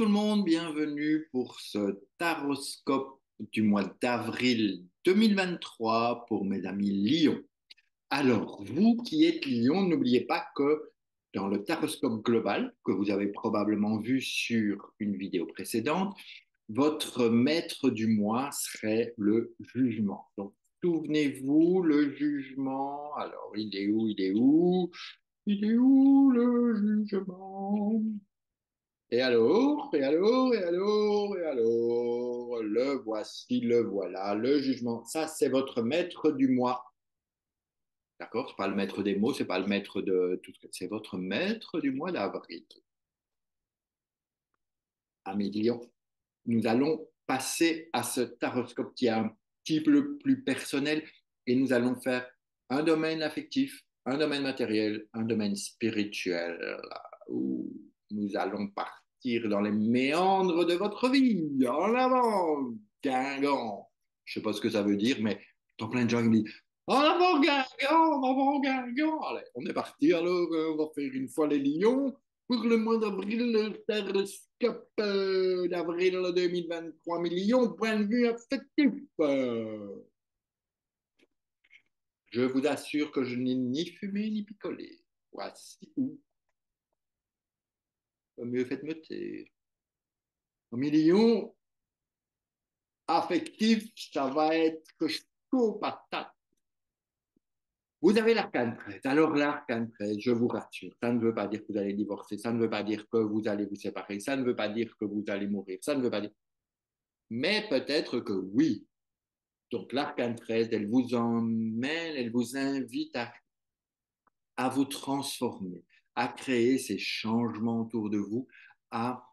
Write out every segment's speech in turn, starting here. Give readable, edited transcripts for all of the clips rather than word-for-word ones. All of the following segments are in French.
tout le monde, bienvenue pour ce taroscope du mois d'avril 2023 pour mes amis Lion. Alors, vous qui êtes Lion, n'oubliez pas que dans le taroscope global, que vous avez probablement vu sur une vidéo précédente, votre maître du mois serait le jugement. Donc, souvenez-vous, le jugement, alors il est où, il est où? Il est où le jugement? Et alors, et alors, et alors, et alors, le voici, le voilà, le jugement. Ça, c'est votre maître du mois. D'accord? C'est pas le maître des mots, c'est pas le maître de tout, c'est votre maître du mois d'avril. Amis Lion, nous allons passer à ce taroscope qui est un petit peu plus personnel et nous allons faire un domaine affectif, un domaine matériel, un domaine spirituel, où nous allons partir dans les méandres de votre vie. En avant, Guingamp. Je ne sais pas ce que ça veut dire, mais tant plein de gens qui me disent en avant, Guingamp. Allez, on est parti alors, on va faire une fois les lions. Pour le mois d'avril, le Terrascope d'avril 2023, millions, point de vue affectif. Je vous assure que je n'ai ni fumé ni picolé. Voici où. Mieux faites me taire. Un million affectif, ça va être chaud patate. Vous avez l'arcane 13. Alors, l'arcane 13, je vous rassure, ça ne veut pas dire que vous allez divorcer, ça ne veut pas dire que vous allez vous séparer, ça ne veut pas dire que vous allez mourir, ça ne veut pas dire. Mais peut-être que oui. Donc, l'arcane 13, elle vous emmène, elle vous invite à vous transformer, à créer ces changements autour de vous, à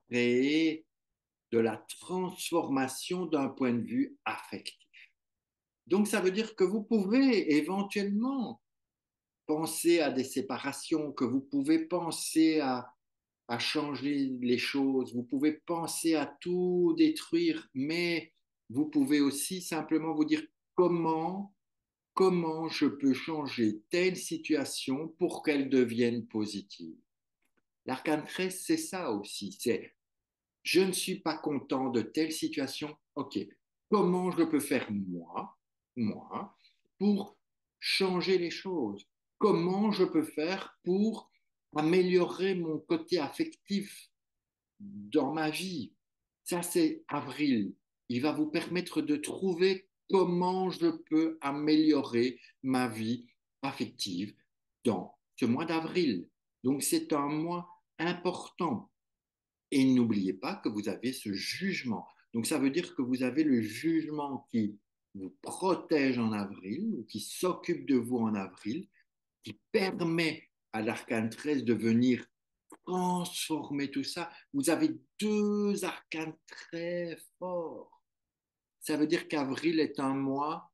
créer de la transformation d'un point de vue affectif. Donc, ça veut dire que vous pouvez éventuellement penser à des séparations, que vous pouvez penser à changer les choses, vous pouvez penser à tout détruire, mais vous pouvez aussi simplement vous dire comment je peux changer telle situation pour qu'elle devienne positive. L'arcane 13, c'est ça aussi, c'est je ne suis pas content de telle situation, ok, comment je peux faire moi, pour changer les choses? Comment je peux faire pour améliorer mon côté affectif dans ma vie? Ça, c'est avril. Il va vous permettre de trouver comment je peux améliorer ma vie affective dans ce mois d'avril. Donc, c'est un mois important. Et n'oubliez pas que vous avez ce jugement. Donc, ça veut dire que vous avez le jugement qui vous protège en avril, qui s'occupe de vous en avril, qui permet à l'arcane 13 de venir transformer tout ça. Vous avez deux arcanes très forts. Ça veut dire qu'avril est un mois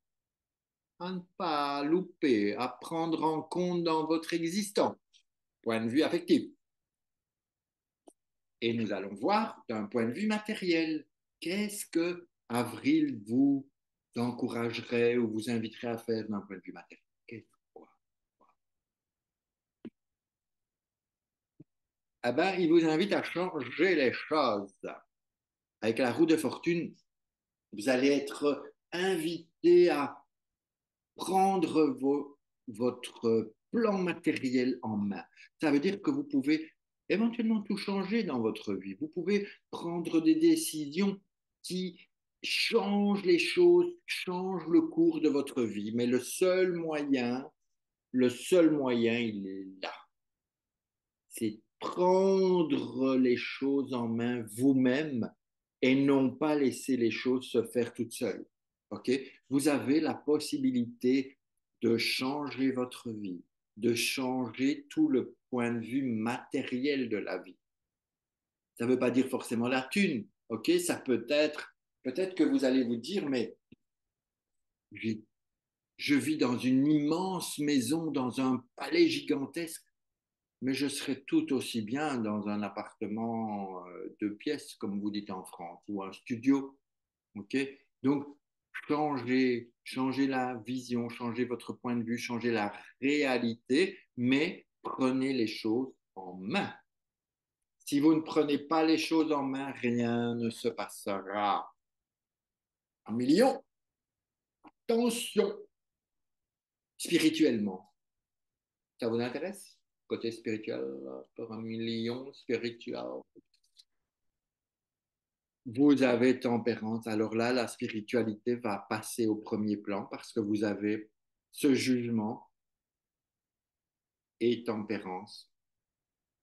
à ne pas louper, à prendre en compte dans votre existence, point de vue affectif. Et nous allons voir d'un point de vue matériel, qu'est-ce que Avril vous encouragerait ou vous inviterait à faire d'un point de vue matériel. Quoi? Eh ben, il vous invite à changer les choses. Avec la roue de fortune, vous allez être invité à prendre votre plan matériel en main. Ça veut dire que vous pouvez éventuellement tout changer dans votre vie. Vous pouvez prendre des décisions qui changent les choses, changent le cours de votre vie. Mais le seul moyen, il est là. C'est prendre les choses en main vous-même et non pas laisser les choses se faire toutes seules. OK? Vous avez la possibilité de changer votre vie, de changer tout le point de vue matériel de la vie. Ça ne veut pas dire forcément la thune. OK? Ça peut-être que vous allez vous dire, mais j'ai- je vis dans une immense maison, dans un palais gigantesque, mais je serais tout aussi bien dans un appartement 2 pièces, comme vous dites en France, ou un studio. OK? Donc, changez la vision, changez votre point de vue, changez la réalité, mais prenez les choses en main. Si vous ne prenez pas les choses en main, rien ne se passera. Un million, attention, spirituellement. Ça vous intéresse? Côté spirituel, pour un million spirituel. Vous avez tempérance. Alors là, la spiritualité va passer au premier plan parce que vous avez ce jugement et tempérance.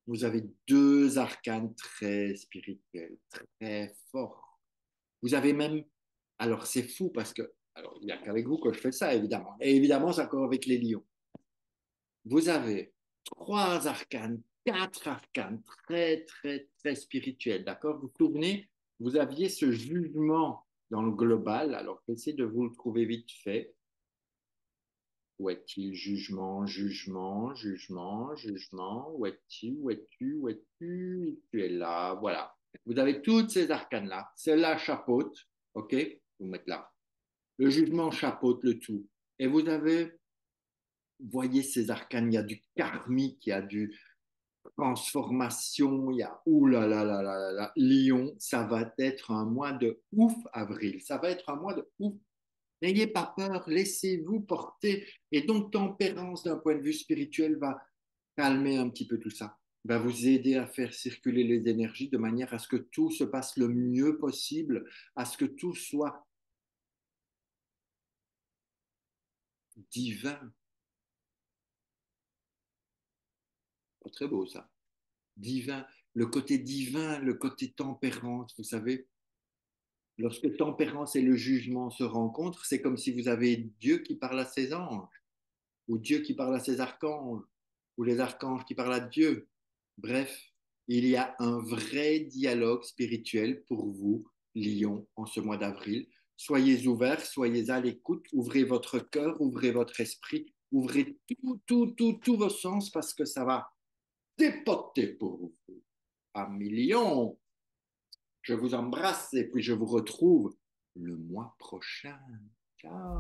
Vous avez deux arcanes très spirituels, très forts. Vous avez même, alors c'est fou parce que, alors il n'y a qu'avec vous que je fais ça, évidemment. Et évidemment, c'est encore avec les lions. Vous avez trois arcanes, quatre arcanes très, très, très spirituels, d'accord? Vous vous souvenez, vous aviez ce jugement dans le global, alors essayez de vous le trouver vite fait. Où est-il? Jugement, jugement, jugement, jugement. Où es-tu? Où es-tu? Où es-tu? Tu es là. Voilà. Vous avez toutes ces arcanes-là. Celle-là chapeaute. OK? Vous mettez là. Le jugement chapeaute le tout. Et vous avez, voyez ces arcanes, il y a du karmique, il y a du transformation, il y a ouh là là là là là, Lion, ça va être un mois de ouf, avril. Ça va être un mois de ouf. N'ayez pas peur, laissez-vous porter. Et donc, tempérance d'un point de vue spirituel va calmer un petit peu tout ça, va vous aider à faire circuler les énergies de manière à ce que tout se passe le mieux possible, à ce que tout soit divin. Pas très beau ça. Divin, le côté divin, le côté tempérance, vous savez, lorsque tempérance et le jugement se rencontrent, c'est comme si vous avez Dieu qui parle à ses anges, ou Dieu qui parle à ses archanges, ou les archanges qui parlent à Dieu. Bref, il y a un vrai dialogue spirituel pour vous, Lion, en ce mois d'avril. Soyez ouverts, soyez à l'écoute, ouvrez votre cœur, ouvrez votre esprit, ouvrez tous vos sens parce que ça va dépoter pour vous. Un million. Je vous embrasse et puis je vous retrouve le mois prochain. Ciao.